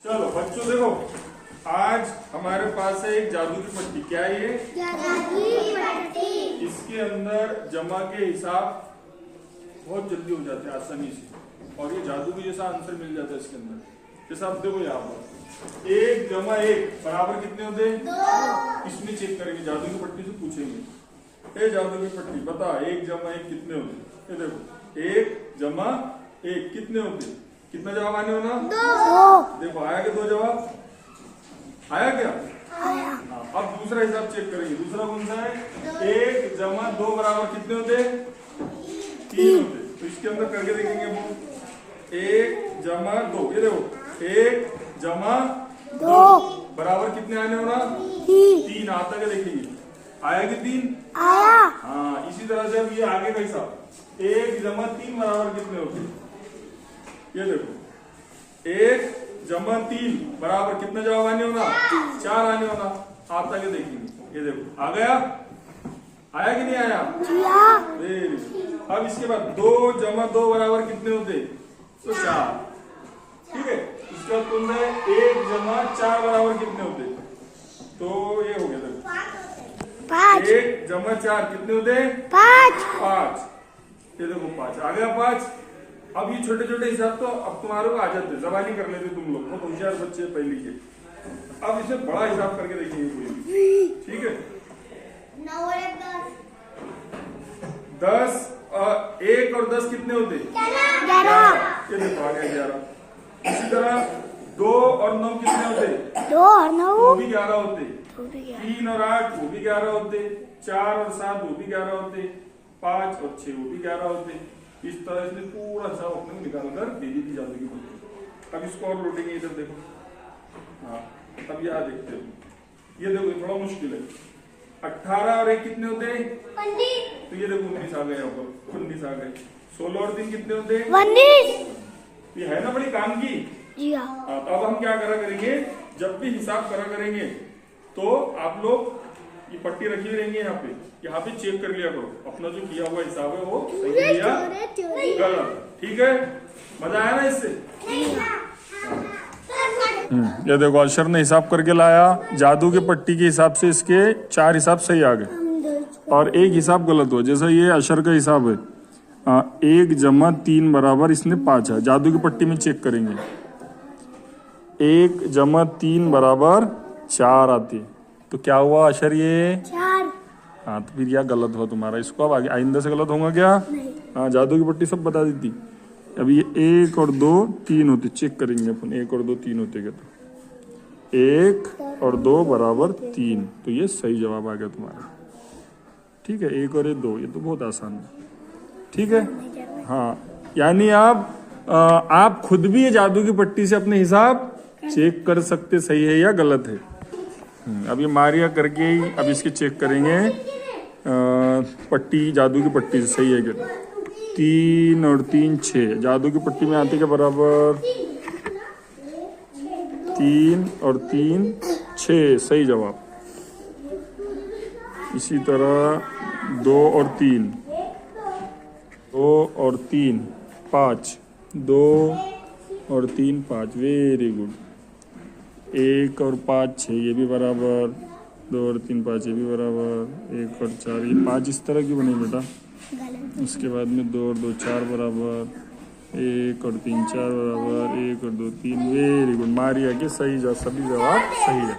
चलो बच्चों देखो, आज हमारे पास है एक जादू की पट्टी। क्या है ये? जादू की पट्टी। इसके अंदर जमा के हिसाब बहुत जल्दी हो जाते हैं, आसानी से, और ये जादू की जैसा आंसर मिल जाता है इसके अंदर। जैसा आप देखो यहाँ पर 1 जमा 1 बराबर कितने होते हैं? 2। इसमें चेक करेंगे, जादू की पट्टी से पूछेंगे, ए जादू की पट्टी बता 1 जमा 1 कितने होते? ये देखो 1 जमा 1 कितने होते? कितना जवाब आने होना? 2। देखो आया क्या 2 जवाब? आया क्या? आया। हाँ, अब दूसरा हिसाब चेक करेंगे। दूसरा कौन सा है? 1 जमा 2 बराबर कितने होते? 3 होते। तो इसके अंदर करके देखेंगे हम। 1 जमा 2, ये देखो 1 जमा 2 बराबर कितने आने होना? 3 आता क्या देखेंगे? आया कि 3? आया। हाँ, इसी तरह से अब ये आगे का हिसाब 1 जमा 3 बराबर कितने होते? ये देखो 1 जमा 3 बराबर कितना जवाब आने होना? 4 आने होना। आता क्या देखेंगे? ये देखो आ गया? आया कि नहीं आया? अब इसके बाद 2 जमा 2 बराबर कितने होते? तो 4। ठीक है, इसके बाद कौन सा है? 1 जमा 4 बराबर कितने होते? तो ये हो गया। देखो 5। 1 जमा 4 कितने होते? 5। ये देखो 5 आ गया। 5। अब ये छोटे छोटे हिसाब तो अब तुम्हारे को आ जाते, जबानी कर लेते तुम लोग, बहुत होशियार बच्चे पहले के। अब इसे बड़ा हिसाब करके देखेंगे कोई भी। ठीक है, 9 और 10 1 और 10 कितने होते? 11। ये देखो आ गया 11। इसी तरह 2 और 9 कितने होते? 2 और 9 वो भी 11 होते। 3 और 8 वो भी 11 होते। 4 और 7 वो भी 11 होते। 5 और 6 वो भी 11 होते। इस तरह से पूरा हिसाब अपने को निकाल कर दे दी थी जादू की पट्टी। अब इसको और लौटेंगे, इधर देखो। हाँ, अब यहाँ देखते हो, ये देखो ये थोड़ा मुश्किल है। 18 और 1 कितने होते हैं? 19। तो ये देखो 19 आ गए यहाँ पर, 19 आ गए। 16 और 3 कितने होते हैं? 19। ये है ना बड़ी काम की। जी हाँ। हाँ, तो अब हम क्या करा करेंगे, जब भी हिसाब करा करेंगे तो आप लोग ये पट्टी रखी हुई रहेंगी यहाँ पे चेक कर लिया करो अपना जो किया हुआ हिसाब है वो सही या गलत। ठीक है, मजा आया ना इससे? ये देखो अशर ने हिसाब करके लाया, जादू की पट्टी के हिसाब से इसके 4 हिसाब सही आ गए और 1 हिसाब गलत हुआ। जैसा ये अशर का हिसाब है 1 जमा 3 बराबर इसने 5 है। जादू की पट्टी में चेक करेंगे 1 जमा 3 बराबर 4 आती है। तो क्या हुआ अशर? ये 4। हाँ, तो फिर यह गलत हुआ तुम्हारा। इसको अब आगे आइंदा से गलत होगा क्या? हाँ, जादू की पट्टी सब बता दी थी। अब ये 1 और 2 3 होते, चेक करेंगे अपन 1 और 2 3 होते क्या? तो 1 और 2 बराबर 3, तो ये सही जवाब आ गया तुम्हारा। ठीक है, 1 और 2, ये तो बहुत आसान है। ठीक है, हाँ, यानी आप खुद भी ये जादू की पट्टी से अपने हिसाब चेक कर सकते सही है या गलत है। अब ये मारिया करके ही अब इसके चेक करेंगे पट्टी, जादू की पट्टी से सही है क्या? 3 और 3 6, जादू की पट्टी में आते क्या बराबर? 3 और 3 6 सही जवाब। इसी तरह 2 और 3 5, 2 और 3 5, वेरी गुड। 1 और 5 6 ये भी बराबर, 2 और 3 5 ये भी बराबर, 1 और 4 ये 5 इस तरह की बनी बेटा। उसके बाद में 2 और 2 4 बराबर, 1 और 3 4 बराबर, 1 और 2 3, वेरी गुड। मारिया के सही सभी जवाब सही है।